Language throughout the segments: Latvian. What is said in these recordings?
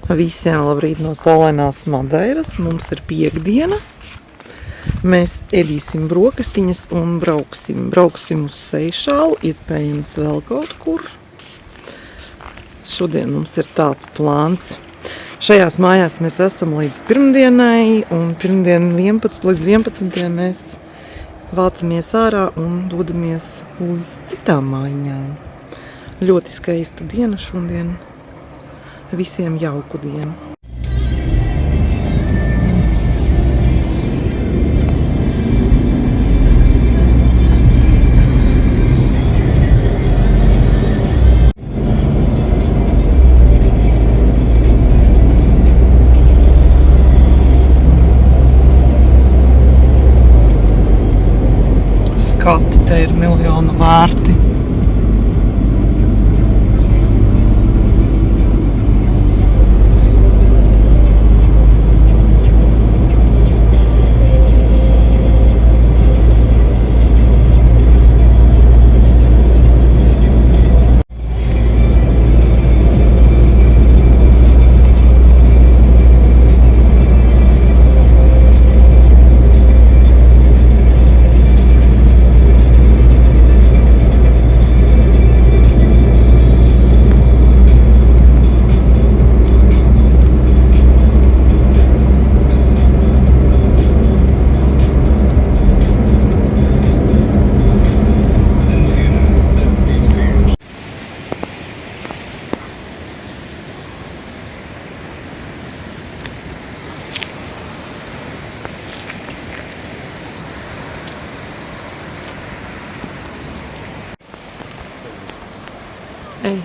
Visiem labrīt no saulainās Madeiras. Mums ir piekdiena. Mēs ēdīsim brokastiņas un brauksim uz Seišālu, iespējams vēl kaut kur. Šodien mums ir tāds plāns. Šajās mājās mēs esam līdz pirmdienai, un pirmdien līdz 11. mēs vācamies ārā un dodamies uz citām mājiņām. Ļoti skaista diena šodien. Visiem jauku dienu. Skati, te ir miljonu vērti. Ej.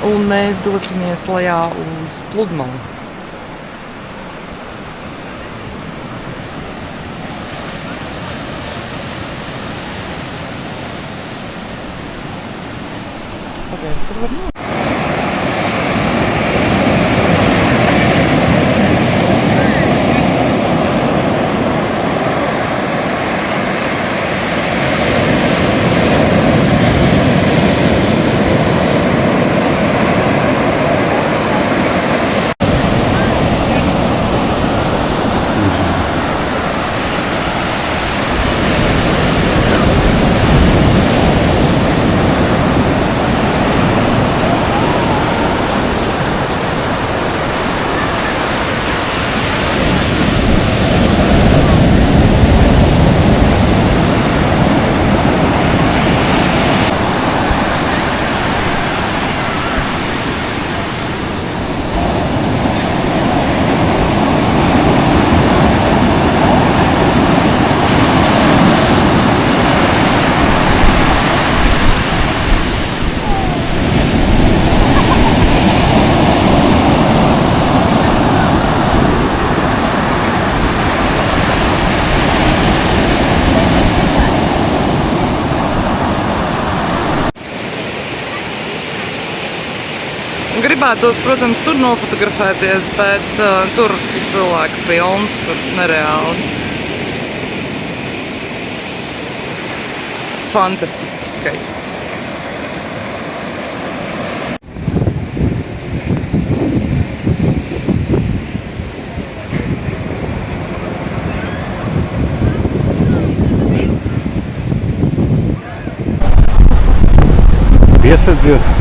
Un mēs dosimies lejā uz pludmali. Pagaid, tur var nāk. Gribētos, protams, tur nofotografēties, bet tur cilvēku pilns, tur nereāli. Fantastiski skaisti. Piesadzies!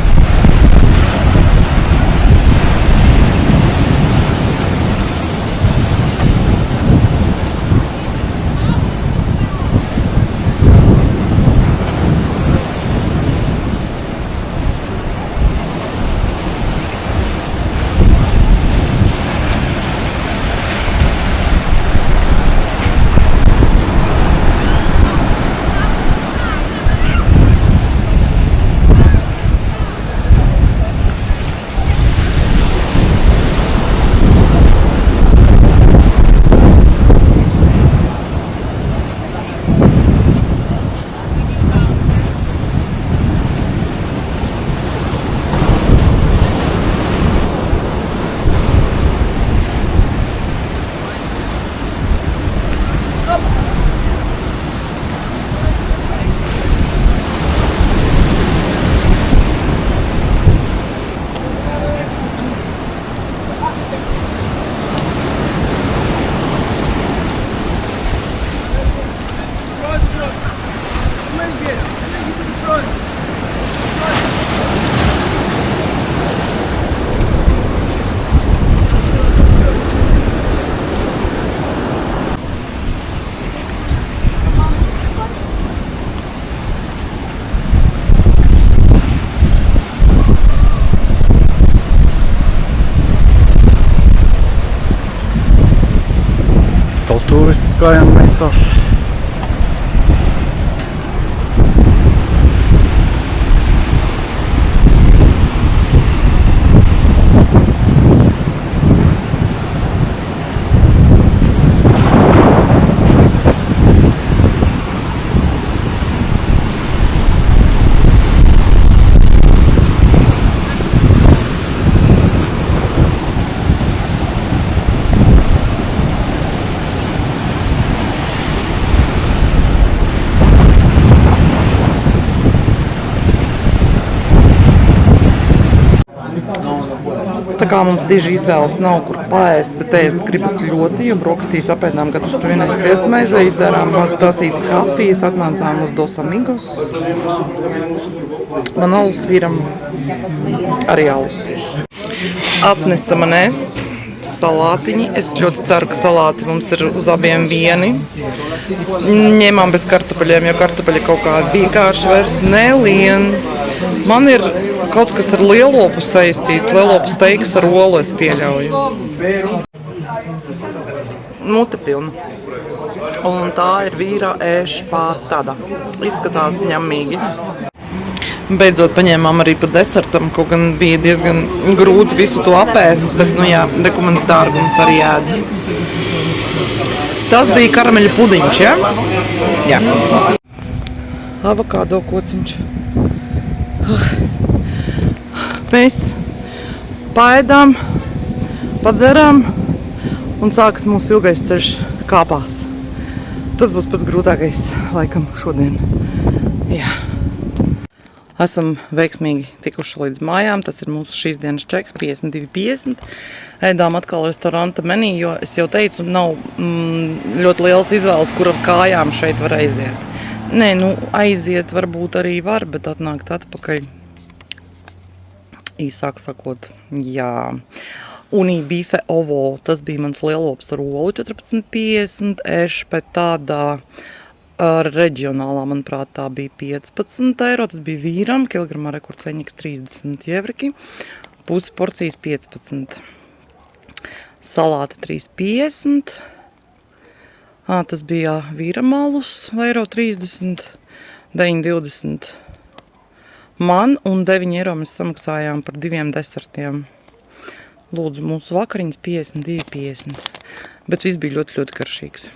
Gājām maisās. Tā kā mums diži izvēles nav, kur paēst, bet ēst gribas ļoti, jo brokastīs apēdām katrs pa vienai sviestmaizei, izdzērām mazu tasīti kafijas, atnācām uz Dos Amigos. Man alus vīram arī alus. Atnesa man ēst salātiņi. Es ļoti ceru, ka salāti mums ir uz abiem vieni. Ņēmām bez kartupeļiem, jo kartupeļi kaut kā vienkārši vairs nelien. Man ir kaut kas ar lielopu saistīts, lielopu steiks ar olu es pieļauju. Mute pilna. Un tā ir vīra ešpatada. Izskatās ņemīgi. Beidzot paņēmām arī pa desertam, kaut gan bija diezgan grūti visu to apēst, bet, nu jā, rekomends dārgums arī ēd. Tas bija karameļa pudiņš, ja? Jā. Avokādo kociņš. Mēs paēdām, padzerām un sākas mūsu ilgais ceļš kāpās. Tas būs pats grūtākais laikam šodien. Jā. Esam veiksmīgi tikuši līdz mājām. Tas ir mūsu šīs dienas čeks 52,50. Ēdām atkal restoranta menī, jo es jau teicu, nav ļoti liels izvēles, kur ar kājām šeit var aiziet. Nē, nu aiziet varbūt arī var, bet atnākt atpakaļ. Īsāk sakot, jā. Unī bife ovo, tas bija mans lielops ar olu 14,50. Ešpetada reģionālā, manuprāt, tā bija 15 eiro. Tas bija vīram, kilogramā rekordceņiks 30 evriki. Pusi porcijas 15. Salāti 3,50. Tas bija vīram alus, eiro 30, 9,20. Man un 9 eiro mēs samaksājām par 2 desertiem. Lūdzu, mūsu vakariņas 52,50. Bet viss bija ļoti, ļoti garšīgs.